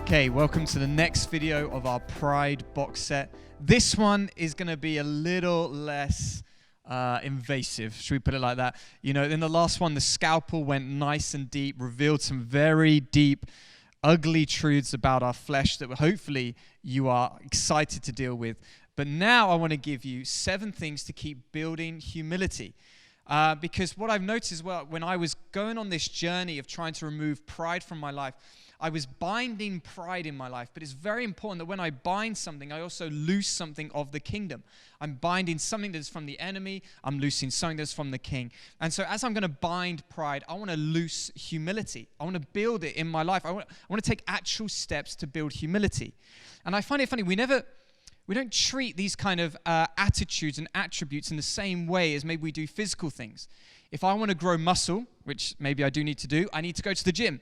Okay, welcome to the next video of our Pride box set. This one is going to be a little less invasive, should we put it like that? You know, in the last one, the scalpel went nice and deep, revealed some very deep, ugly truths about our flesh that hopefully you are excited to deal with. But now I want to give you 7 things to keep building humility. Because what I've noticed as well, when I was going on this journey of trying to remove pride from my life, I was binding pride in my life, but it's very important that when I bind something, I also loose something of the kingdom. I'm binding something that's from the enemy, I'm loosing something that's from the king. And so as I'm going to bind pride, I want to loose humility. I want to build it in my life. I want to take actual steps to build humility. And I find it funny, we don't treat these kind of attitudes and attributes in the same way as maybe we do physical things. If I want to grow muscle, which maybe I do need to do, I need to go to the gym.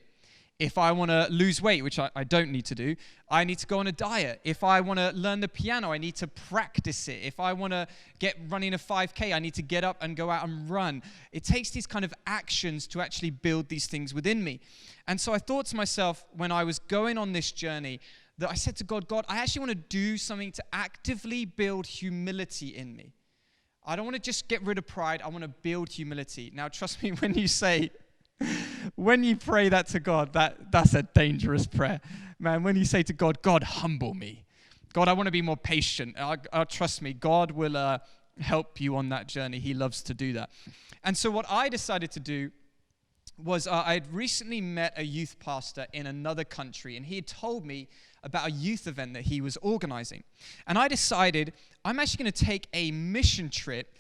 If I want to lose weight, which I don't need to do, I need to go on a diet. If I want to learn the piano, I need to practice it. If I want to get running a 5K, I need to get up and go out and run. It takes these kind of actions to actually build these things within me. And so I thought to myself, when I was going on this journey, that I said to God, I actually want to do something to actively build humility in me. I don't want to just get rid of pride. I want to build humility. Now, trust me, when you pray that to God, that's a dangerous prayer. Man, when you say to God, God, humble me. God, I want to be more patient. Trust me, God will help you on that journey. He loves to do that. And so what I decided to do was I had recently met a youth pastor in another country, and he had told me about a youth event that he was organizing. And I decided I'm actually going to take a mission trip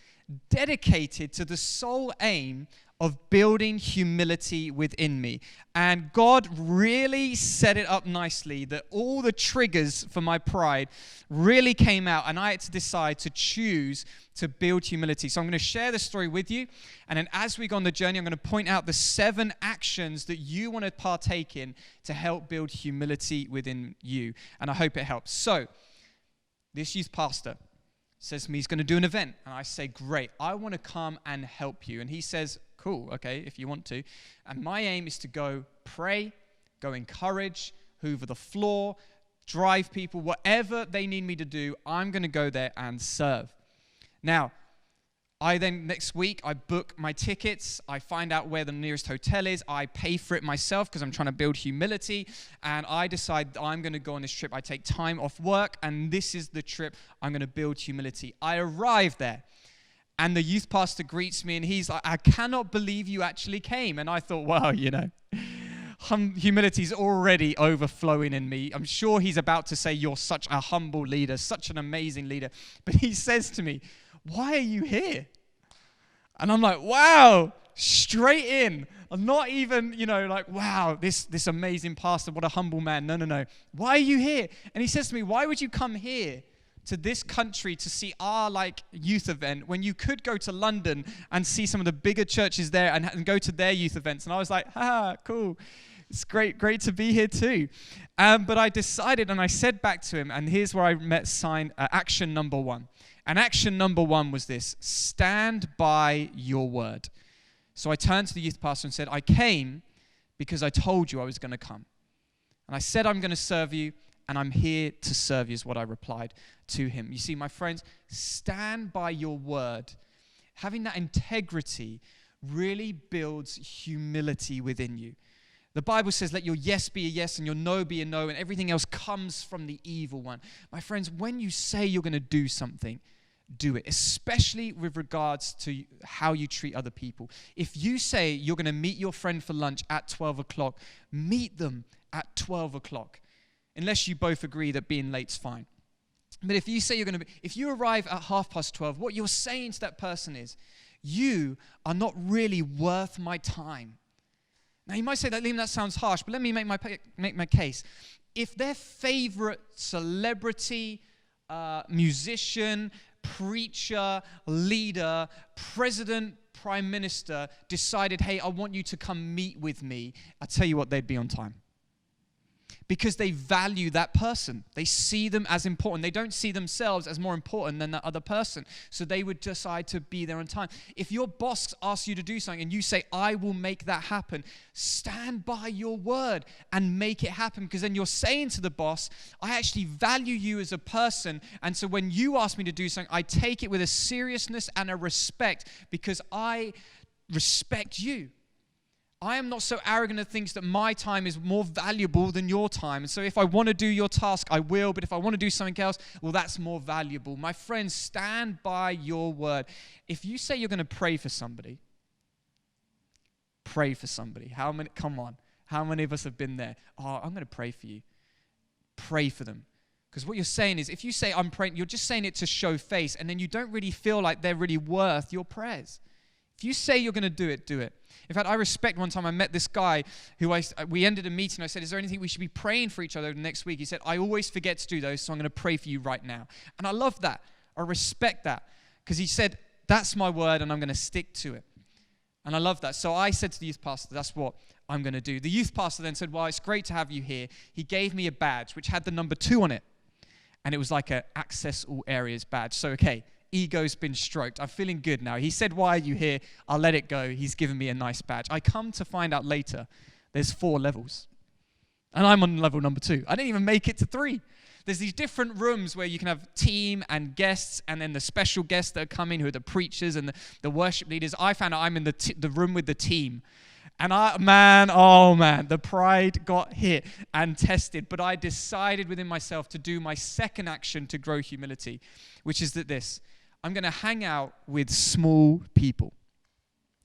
dedicated to the sole aim of building humility within me. And God really set it up nicely that all the triggers for my pride really came out, and I had to decide to choose to build humility. So I'm going to share the story with you, and then as we go on the journey, I'm going to point out the 7 actions that you want to partake in to help build humility within you. And I hope it helps. So this youth pastor says to me he's going to do an event, and I say, great, I want to come and help you. And he says, cool, okay, if you want to. And my aim is to go pray, go encourage, hoover the floor, drive people, whatever they need me to do, I'm going to go there and serve. Now, next week, I book my tickets, I find out where the nearest hotel is, I pay for it myself because I'm trying to build humility, and I decide I'm going to go on this trip. I take time off work, and this is the trip I'm going to build humility. I arrive there, and the youth pastor greets me, and he's like, I cannot believe you actually came. And I thought, wow, humility's already overflowing in me. I'm sure he's about to say, you're such a humble leader, such an amazing leader. But he says to me, why are you here? And I'm like, wow, straight in. I'm not even, wow, this amazing pastor, what a humble man. No. Why are you here? And he says to me, why would you come here to this country to see our youth event when you could go to London and see some of the bigger churches there and go to their youth events? And I was like, cool. It's great to be here too. But I decided, and I said back to him, and here's where I met action number 1. And action number 1 was this: stand by your word. So I turned to the youth pastor and said, I came because I told you I was going to come. And I said, I'm going to serve you, and I'm here to serve you, is what I replied to him. You see, my friends, stand by your word. Having that integrity really builds humility within you. The Bible says, let your yes be a yes and your no be a no, and everything else comes from the evil one. My friends, when you say you're going to do something, do it, especially with regards to how you treat other people. If you say you're going to meet your friend for lunch at 12 o'clock, meet them at 12 o'clock, unless you both agree that being late's fine. But if you say if you arrive at 12:30, what you're saying to that person is, you are not really worth my time. Now, you might say that, Liam, that sounds harsh, but let me make my case. If their favorite celebrity, musician, preacher, leader, president, prime minister decided, hey, I want you to come meet with me, I tell you what, they'd be on time. because they value that person. They see them as important. They don't see themselves as more important than that other person. So they would decide to be there on time. If your boss asks you to do something and you say, I will make that happen, stand by your word and make it happen, because then you're saying to the boss, I actually value you as a person. And so when you ask me to do something, I take it with a seriousness and a respect because I respect you. I am not so arrogant that thinks that my time is more valuable than your time. And so if I want to do your task, I will. But if I want to do something else, well, that's more valuable. My friends, stand by your word. If you say you're going to pray for somebody, pray for somebody. Come on. How many of us have been there? Oh, I'm going to pray for you. Pray for them. Because what you're saying is, if you say I'm praying, you're just saying it to show face. And then you don't really feel like they're really worth your prayers. If you say you're going to do it, do it. In fact, I respect one time I met this guy who we ended a meeting. I said, is there anything we should be praying for each other next week? He said, I always forget to do those, so I'm going to pray for you right now. And I love that. I respect that because he said, that's my word and I'm going to stick to it. And I love that. So I said to the youth pastor, that's what I'm going to do. The youth pastor then said, well, it's great to have you here. He gave me a badge which had the number 2 on it. And it was like an access all areas badge. So, okay. Ego's been stroked. I'm feeling good now. He said, why are you here? I'll let it go. He's given me a nice badge. I come to find out later, there's 4 levels. And I'm on level number 2. I didn't even make it to 3. There's these different rooms where you can have team and guests, and then the special guests that are coming, who are the preachers and the worship leaders. I found out I'm in the room with the team. And the pride got hit and tested. But I decided within myself to do my second action to grow humility, which is this. I'm going to hang out with small people.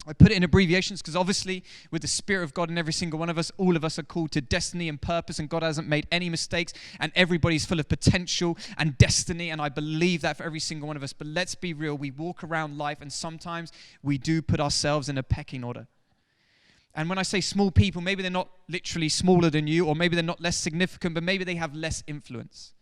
I put it in abbreviations because obviously with the Spirit of God in every single one of us, all of us are called to destiny and purpose, and God hasn't made any mistakes, and everybody's full of potential and destiny, and I believe that for every single one of us. But let's be real, we walk around life and sometimes we do put ourselves in a pecking order. And when I say small people, maybe they're not literally smaller than you, or maybe they're not less significant, but maybe they have less influence.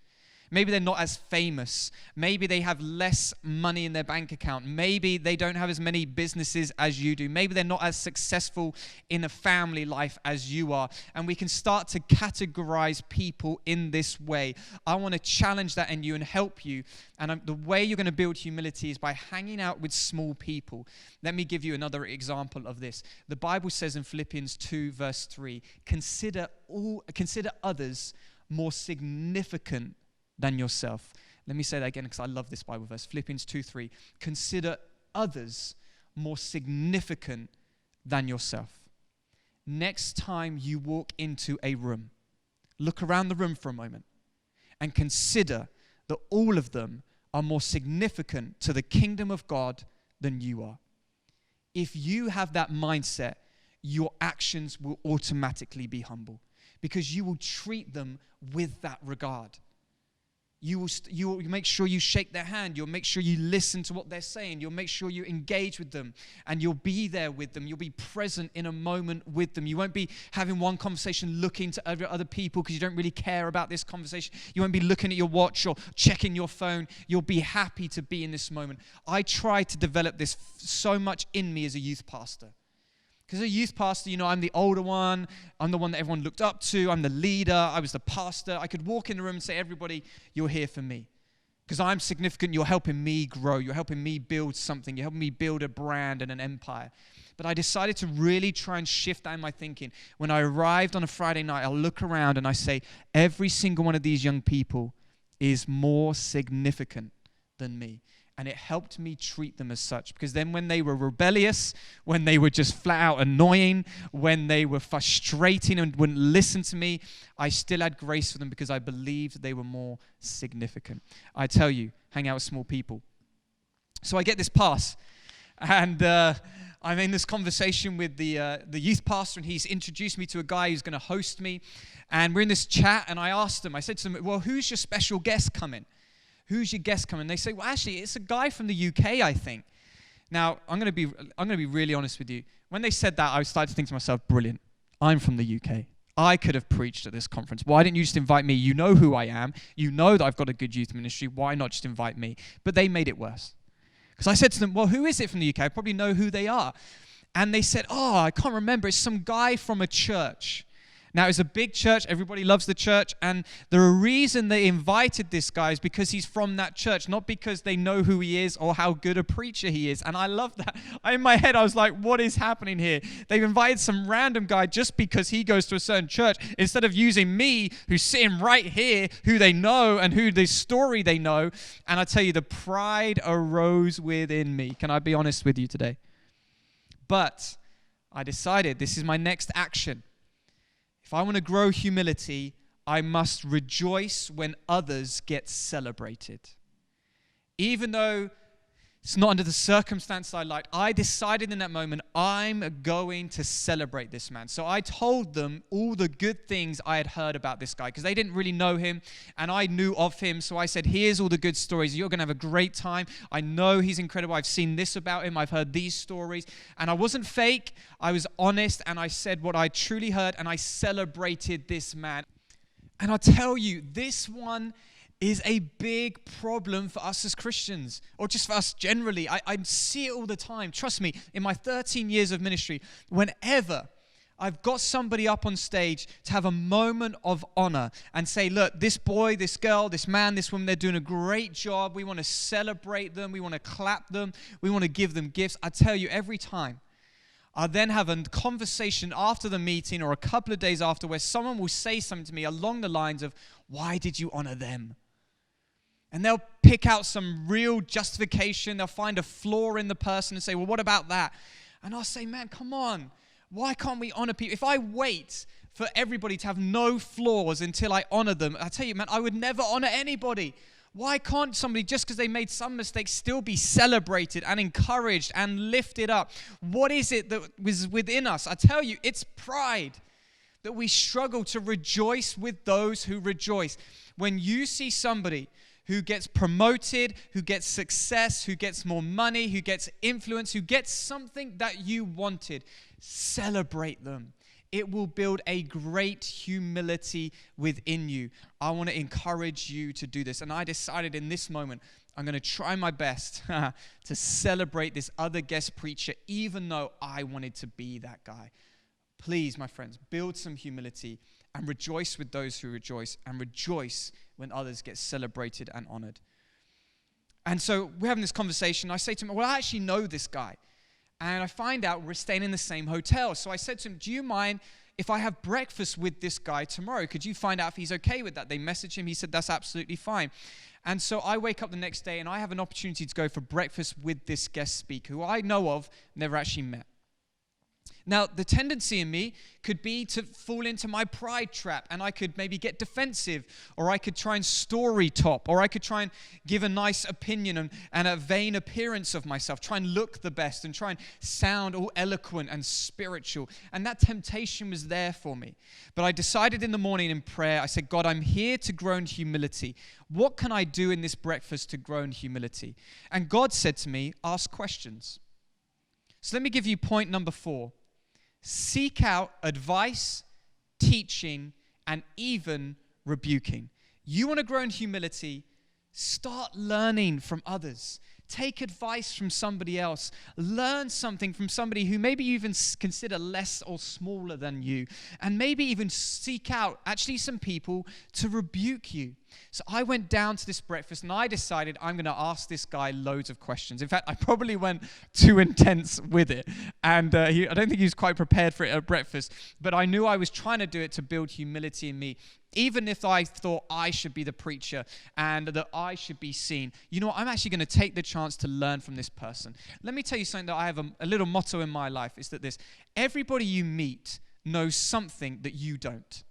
Maybe they're not as famous. Maybe they have less money in their bank account. Maybe they don't have as many businesses as you do. Maybe they're not as successful in a family life as you are. And we can start to categorize people in this way. I want to challenge that in you and help you. And the way you're going to build humility is by hanging out with small people. Let me give you another example of this. The Bible says in Philippians 2 verse 3, consider others more significant than yourself. Let me say that again because I love this Bible verse. Philippians 2:3. Consider others more significant than yourself. Next time you walk into a room, look around the room for a moment and consider that all of them are more significant to the kingdom of God than you are. If you have that mindset, your actions will automatically be humble because you will treat them with that regard. You will make sure you shake their hand. You'll make sure you listen to what they're saying. You'll make sure you engage with them, and you'll be there with them. You'll be present in a moment with them. You won't be having one conversation looking to other people because you don't really care about this conversation. You won't be looking at your watch or checking your phone. You'll be happy to be in this moment. I try to develop this so much in me as a youth pastor. Because as a youth pastor, I'm the older one. I'm the one that everyone looked up to. I'm the leader. I was the pastor. I could walk in the room and say, everybody, you're here for me. Because I'm significant. You're helping me grow. You're helping me build something. You're helping me build a brand and an empire. But I decided to really try and shift that in my thinking. When I arrived on a Friday night, I'll look around and I say, every single one of these young people is more significant than me. And it helped me treat them as such. Because then when they were rebellious, when they were just flat out annoying, when they were frustrating and wouldn't listen to me, I still had grace for them because I believed they were more significant. I tell you, hang out with small people. So I get this pass. And I'm in this conversation with the youth pastor, and he's introduced me to a guy who's going to host me. And we're in this chat, and I said to them, well, who's your special guest coming? Who's your guest coming? They say, well, actually, it's a guy from the UK, I think. Now, I'm going to be really honest with you. When they said that, I started to think to myself, brilliant. I'm from the UK. I could have preached at this conference. Why didn't you just invite me? You know who I am. You know that I've got a good youth ministry. Why not just invite me? But they made it worse. Because I said to them, well, who is it from the UK? I probably know who they are. And they said, oh, I can't remember. It's some guy from a church. Now, it's a big church. Everybody loves the church. And the reason they invited this guy is because he's from that church, not because they know who he is or how good a preacher he is. And I love that. In my head, I was like, what is happening here? They've invited some random guy just because he goes to a certain church instead of using me, who's sitting right here, who they know and who the story they know. And I tell you, the pride arose within me. Can I be honest with you today? But I decided this is my next action. If I want to grow humility, I must rejoice when others get celebrated. Even though it's not under the circumstances I liked, I decided in that moment, I'm going to celebrate this man. So I told them all the good things I had heard about this guy because they didn't really know him and I knew of him. So I said, here's all the good stories. You're going to have a great time. I know he's incredible. I've seen this about him. I've heard these stories. And I wasn't fake. I was honest and I said what I truly heard and I celebrated this man. And I'll tell you, this one is a big problem for us as Christians, or just for us generally. I see it all the time. Trust me, in my 13 years of ministry, whenever I've got somebody up on stage to have a moment of honor and say, look, this boy, this girl, this man, this woman, they're doing a great job. We want to celebrate them. We want to clap them. We want to give them gifts. I tell you, every time, I then have a conversation after the meeting or a couple of days after where someone will say something to me along the lines of, why did you honor them? And they'll pick out some real justification. They'll find a flaw in the person and say, well, what about that? And I'll say, man, come on. Why can't we honor people? If I wait for everybody to have no flaws until I honor them, I tell you, man, I would never honor anybody. Why can't somebody, just because they made some mistakes, still be celebrated and encouraged and lifted up? What is it that was within us? I tell you, it's pride that we struggle to rejoice with those who rejoice. When you see somebody who gets promoted, who gets success, who gets more money, who gets influence, who gets something that you wanted, celebrate them. It will build a great humility within you. I want to encourage you to do this. And I decided in this moment, I'm going to try my best to celebrate this other guest preacher, even though I wanted to be that guy. Please, my friends, build some humility and rejoice with those who rejoice and rejoice when others get celebrated and honored. And so we're having this conversation. I say to him, well, I actually know this guy. And I find out we're staying in the same hotel. So I said to him, do you mind if I have breakfast with this guy tomorrow? Could you find out if he's okay with that? They messaged him. He said, that's absolutely fine. And so I wake up the next day and I have an opportunity to go for breakfast with this guest speaker who I know of, never actually met. Now, the tendency in me could be to fall into my pride trap, and I could maybe get defensive, or I could try and story top, or I could try and give a nice opinion and a vain appearance of myself, try and look the best and try and sound all eloquent and spiritual. And that temptation was there for me. But I decided in the morning in prayer, I said, God, I'm here to grow in humility. What can I do in this breakfast to grow in humility? And God said to me, ask questions. So let me give you point number 4. Seek out advice, teaching, and even rebuking. You want to grow in humility? Start learning from others. Take advice from somebody else. Learn something from somebody who maybe you even consider less or smaller than you. And maybe even seek out actually some people to rebuke you. So I went down to this breakfast and I decided I'm going to ask this guy loads of questions. In fact, I probably went too intense with it. And I don't think he was quite prepared for it at breakfast. But I knew I was trying to do it to build humility in me. Even if I thought I should be the preacher and that I should be seen, you know what? I'm actually going to take the chance to learn from this person. Let me tell you something that I have a little motto in my life is that everybody you meet knows something that you don't.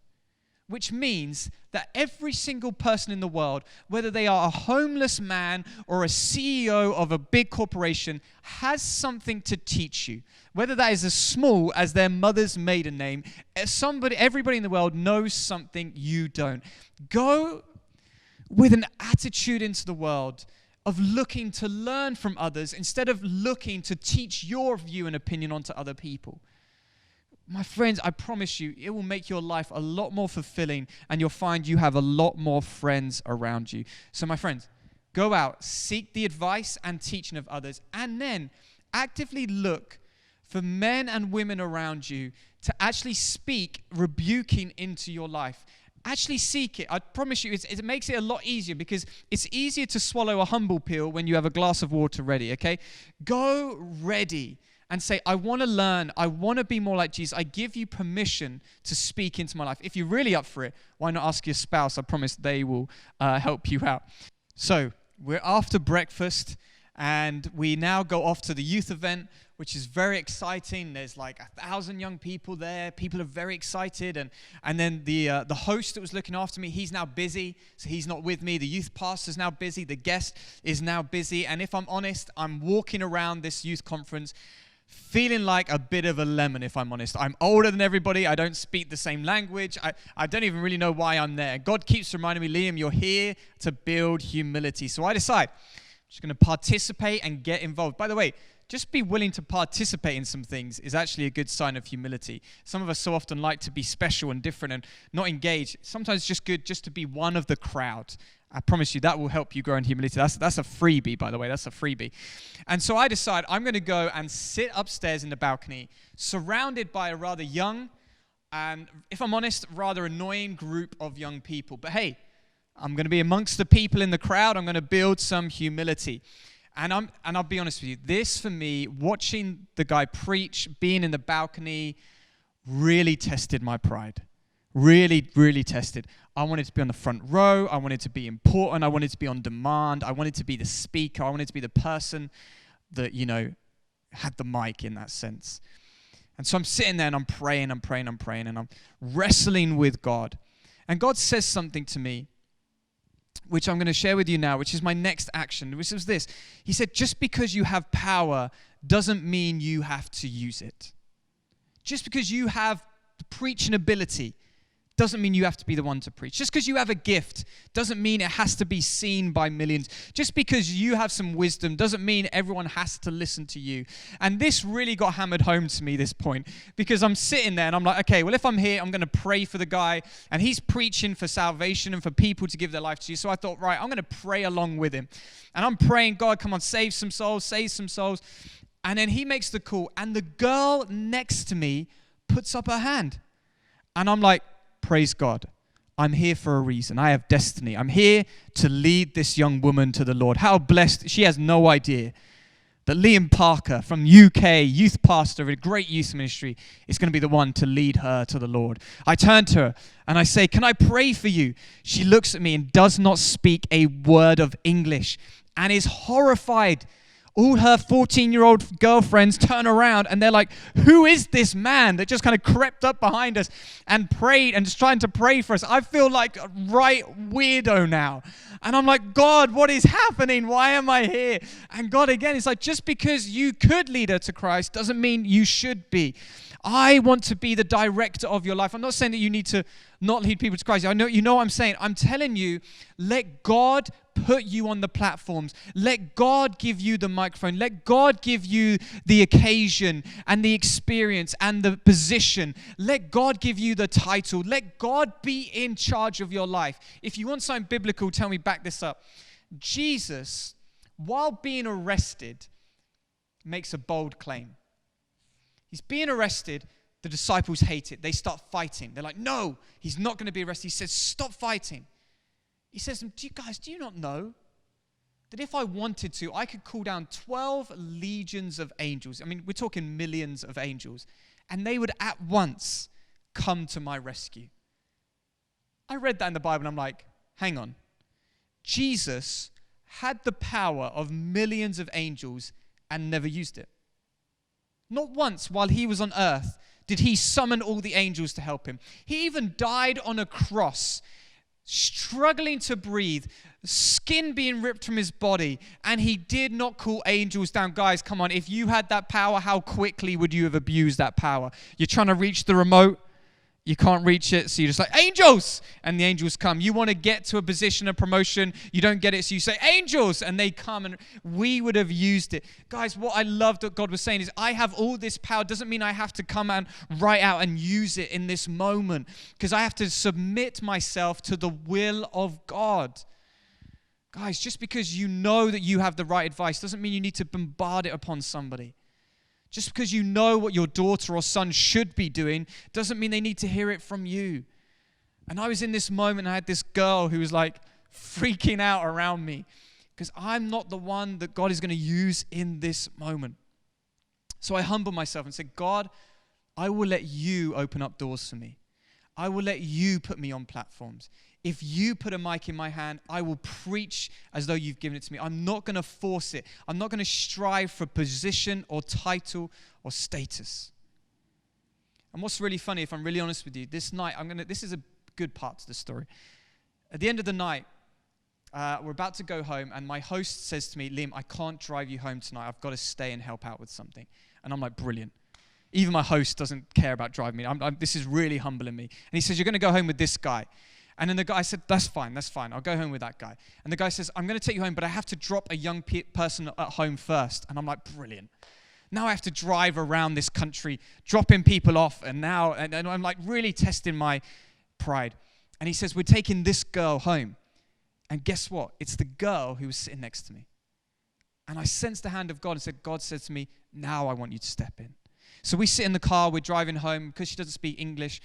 Which means that every single person in the world, whether they are a homeless man or a CEO of a big corporation, has something to teach you. Whether that is as small as their mother's maiden name, everybody in the world knows something you don't. Go with an attitude into the world of looking to learn from others instead of looking to teach your view and opinion onto other people. My friends, I promise you, it will make your life a lot more fulfilling and you'll find you have a lot more friends around you. So my friends, go out, seek the advice and teaching of others, and then actively look for men and women around you to actually speak rebuking into your life. Actually seek it. I promise you, it makes it a lot easier, because it's easier to swallow a humble pill when you have a glass of water ready, okay? Go ready and say, I want to learn. I want to be more like Jesus. I give you permission to speak into my life. If you're really up for it, why not ask your spouse? I promise they will help you out. So we're after breakfast, and we now go off to the youth event, which is very exciting. There's like 1,000 young people there. People are very excited. And then the host that was looking after me, he's now busy, so he's not with me. The youth pastor's now busy. The guest is now busy. And if I'm honest, I'm walking around this youth conference feeling like a bit of a lemon, if I'm honest. I'm older than everybody. I don't speak the same language. I don't even really know why I'm there. God keeps reminding me, Liam, you're here to build humility. So I decide I'm just going to participate and get involved. By the way, just be willing to participate in some things is actually a good sign of humility. Some of us so often like to be special and different and not engage. Sometimes it's just good just to be one of the crowd. I promise you that will help you grow in humility. That's a freebie, by the way. That's a freebie. And so I decide I'm going to go and sit upstairs in the balcony, surrounded by a rather young and, if I'm honest, rather annoying group of young people. But hey, I'm going to be amongst the people in the crowd. I'm going to build some humility. And I'll be honest with you, this for me, watching the guy preach, being in the balcony, really tested my pride. Really, really tested. I wanted to be on the front row. I wanted to be important. I wanted to be on demand. I wanted to be the speaker. I wanted to be the person that, had the mic in that sense. And so I'm sitting there and I'm praying, and I'm wrestling with God. And God says something to me, which I'm going to share with you now, which is my next action, which is this. He said, just because you have power doesn't mean you have to use it. Just because you have the preaching ability doesn't mean you have to be the one to preach. Just because you have a gift doesn't mean it has to be seen by millions. Just because you have some wisdom doesn't mean everyone has to listen to you. And this really got hammered home to me, this point, because I'm sitting there and I'm like, okay, well, if I'm here, I'm going to pray for the guy, and he's preaching for salvation and for people to give their life to you. So I thought, right, I'm going to pray along with him. And I'm praying, God, come on, save some souls, save some souls. And then he makes the call, and the girl next to me puts up her hand. And I'm like, praise God. I'm here for a reason. I have destiny. I'm here to lead this young woman to the Lord. How blessed. She has no idea that Liam Parker from UK, youth pastor of a great youth ministry, is going to be the one to lead her to the Lord. I turn to her and I say, can I pray for you? She looks at me and does not speak a word of English and is horrified. All her 14-year-old girlfriends turn around and they're like, who is this man that just kind of crept up behind us and prayed and just trying to pray for us? I feel like a right weirdo now. And I'm like, God, what is happening? Why am I here? And God, again, it's like, just because you could lead her to Christ doesn't mean you should be. I want to be the director of your life. I'm not saying that you need to not lead people to Christ. I know you know what I'm saying. I'm telling you, let God put you on the platforms. Let God give you the microphone. Let God give you the occasion and the experience and the position. Let God give you the title. Let God be in charge of your life. If you want something biblical, tell me, back this up. Jesus, while being arrested, makes a bold claim. He's being arrested. The disciples hate it. They start fighting. They're like, no, he's not going to be arrested. He says, stop fighting. He says, do you not know that if I wanted to, I could call down 12 legions of angels. I mean, we're talking millions of angels. And they would at once come to my rescue. I read that in the Bible and I'm like, hang on. Jesus had the power of millions of angels and never used it. Not once while he was on earth did he summon all the angels to help him. He even died on a cross, struggling to breathe, skin being ripped from his body, and he did not call angels down. Guys, come on, if you had that power, how quickly would you have abused that power? You're trying to reach the remote, you can't reach it, so you're just like, angels! And the angels come. You want to get to a position of promotion, you don't get it, so you say, angels! And they come, and we would have used it. Guys, what I loved that God was saying is, I have all this power. Doesn't mean I have to come and right out and use it in this moment, because I have to submit myself to the will of God. Guys, just because you know that you have the right advice doesn't mean you need to bombard it upon somebody. Just because you know what your daughter or son should be doing doesn't mean they need to hear it from you. And I was in this moment, I had this girl who was like freaking out around me because I'm not the one that God is going to use in this moment. So I humbled myself and said, God, I will let you open up doors for me. I will let you put me on platforms. If you put a mic in my hand, I will preach as though you've given it to me. I'm not going to force it. I'm not going to strive for position or title or status. And what's really funny, if I'm really honest with you, this night, this is a good part to the story. At the end of the night, we're about to go home, and my host says to me, Liam, I can't drive you home tonight. I've got to stay and help out with something. And I'm like, brilliant. Even my host doesn't care about driving me. This is really humbling me. And he says, you're going to go home with this guy. And then the guy, I said, that's fine. I'll go home with that guy. And the guy says, I'm going to take you home, but I have to drop a young person at home first. And I'm like, brilliant. Now I have to drive around this country, dropping people off. And I'm like really testing my pride. And he says, we're taking this girl home. And guess what? It's the girl who was sitting next to me. And I sensed the hand of God and said, God said to me, now I want you to step in. So we sit in the car, we're driving home. Because she doesn't speak English,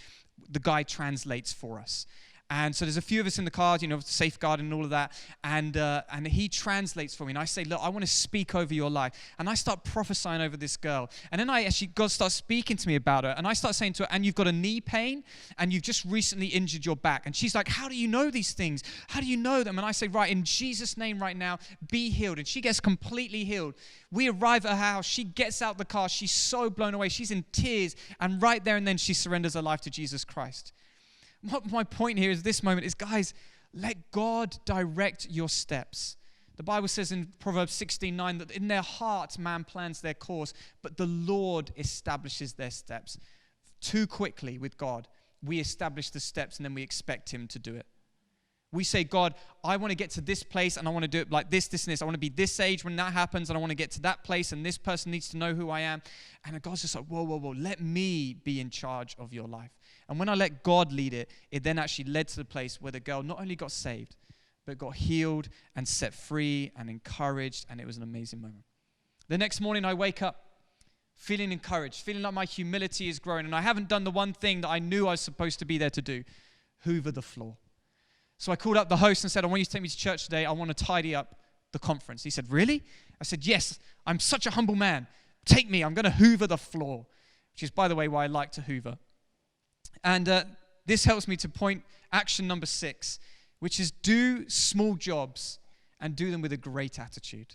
the guy translates for us. And so there's a few of us in the car, safeguarding and all of that. And he translates for me. And I say, look, I want to speak over your life. And I start prophesying over this girl. And then God starts speaking to me about her. And I start saying to her, and you've got a knee pain, and you've just recently injured your back. And she's like, how do you know these things? How do you know them? And I say, right, in Jesus' name right now, be healed. And she gets completely healed. We arrive at her house. She gets out the car. She's so blown away. She's in tears. And right there and then, she surrenders her life to Jesus Christ. What my point here is this moment is, guys, let God direct your steps. The Bible says in Proverbs 16:9 that in their heart man plans their course, but the Lord establishes their steps. Too quickly with God, we establish the steps and then we expect him to do it. We say, God, I want to get to this place and I want to do it like this, this, and this. I want to be this age when that happens and I want to get to that place and this person needs to know who I am. And God's just like, whoa, let me be in charge of your life. And when I let God lead it, it then actually led to the place where the girl not only got saved, but got healed and set free and encouraged, and it was an amazing moment. The next morning I wake up feeling encouraged, feeling like my humility is growing, and I haven't done the one thing that I knew I was supposed to be there to do, hoover the floor. So I called up the host and said, I want you to take me to church today. I want to tidy up the conference. He said, really? I said, yes, I'm such a humble man. Take me, I'm going to hoover the floor, which is, by the way, why I like to hoover. And this helps me to point action number 6, which is do small jobs and do them with a great attitude.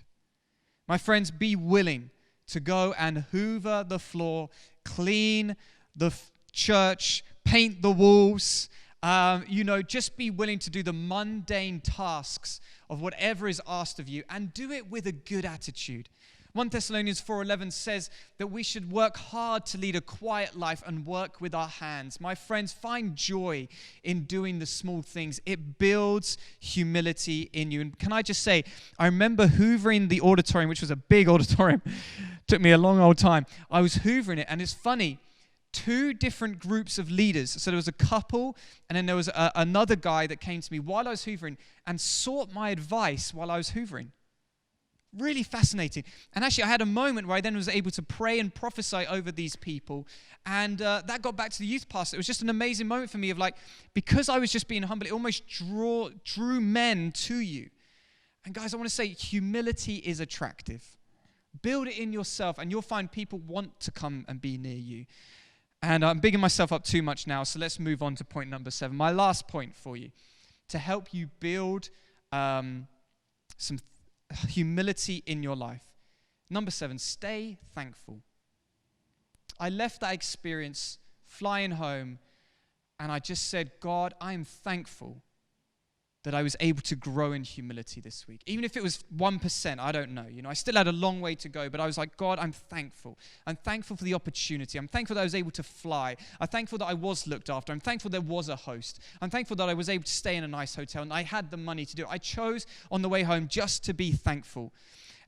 My friends, be willing to go and hoover the floor, clean the church, paint the walls. Just be willing to do the mundane tasks of whatever is asked of you and do it with a good attitude. 1 Thessalonians 4:11 says that we should work hard to lead a quiet life and work with our hands. My friends, find joy in doing the small things. It builds humility in you. And can I just say, I remember hoovering the auditorium, which was a big auditorium. Took me a long old time. I was hoovering it, and it's funny. 2 different groups of leaders. So there was a couple, and then there was another guy that came to me while I was hoovering and sought my advice while I was hoovering. Really fascinating. And actually, I had a moment where I then was able to pray and prophesy over these people. And that got back to the youth pastor. It was just an amazing moment for me of because I was just being humble, it almost drew men to you. And guys, I want to say humility is attractive. Build it in yourself, and you'll find people want to come and be near you. And I'm bigging myself up too much now, so let's move on to point number 7. My last point for you, to help you build some humility in your life. Number 7, stay thankful. I left that experience flying home, and I just said, God, I'm thankful that I was able to grow in humility this week. Even if it was 1%, I don't know. I still had a long way to go, but I was like, God, I'm thankful. I'm thankful for the opportunity. I'm thankful that I was able to fly. I'm thankful that I was looked after. I'm thankful there was a host. I'm thankful that I was able to stay in a nice hotel and I had the money to do it. I chose on the way home just to be thankful.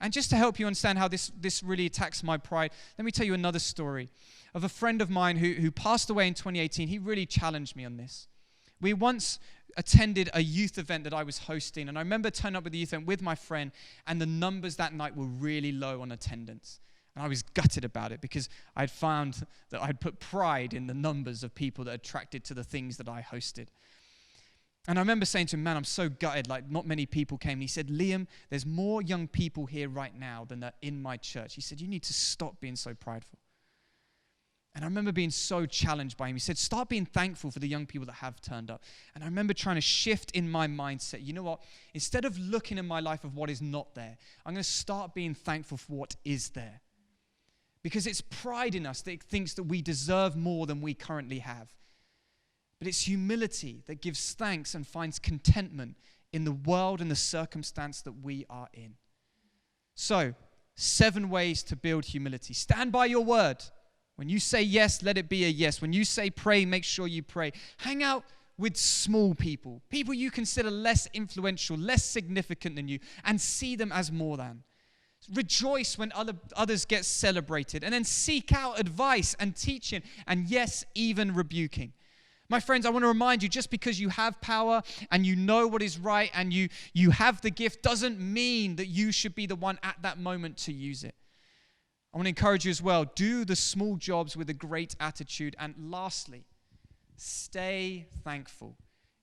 And just to help you understand how this really attacks my pride, let me tell you another story of a friend of mine who passed away in 2018. He really challenged me on this. We once attended a youth event that I was hosting, and I remember turning up with the youth event with my friend, and the numbers that night were really low on attendance. And I was gutted about it because I'd found that I'd put pride in the numbers of people that attracted to the things that I hosted. And I remember saying to him, man, I'm so gutted, like not many people came. And he said, Liam, there's more young people here right now than are in my church. He said, you need to stop being so prideful. And I remember being so challenged by him. He said, start being thankful for the young people that have turned up. And I remember trying to shift in my mindset. You know what? Instead of looking in my life of what is not there, I'm going to start being thankful for what is there. Because it's pride in us that thinks that we deserve more than we currently have. But it's humility that gives thanks and finds contentment in the world and the circumstance that we are in. So, 7 ways to build humility. Stand by your word. When you say yes, let it be a yes. When you say pray, make sure you pray. Hang out with small people, people you consider less influential, less significant than you, and see them as more than. Rejoice when others get celebrated, and then seek out advice and teaching, and yes, even rebuking. My friends, I want to remind you, just because you have power and you know what is right and you have the gift doesn't mean that you should be the one at that moment to use it. I want to encourage you as well, do the small jobs with a great attitude. And lastly, stay thankful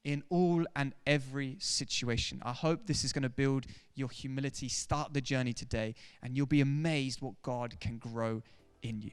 in all and every situation. I hope this is going to build your humility. Start the journey today, and you'll be amazed what God can grow in you.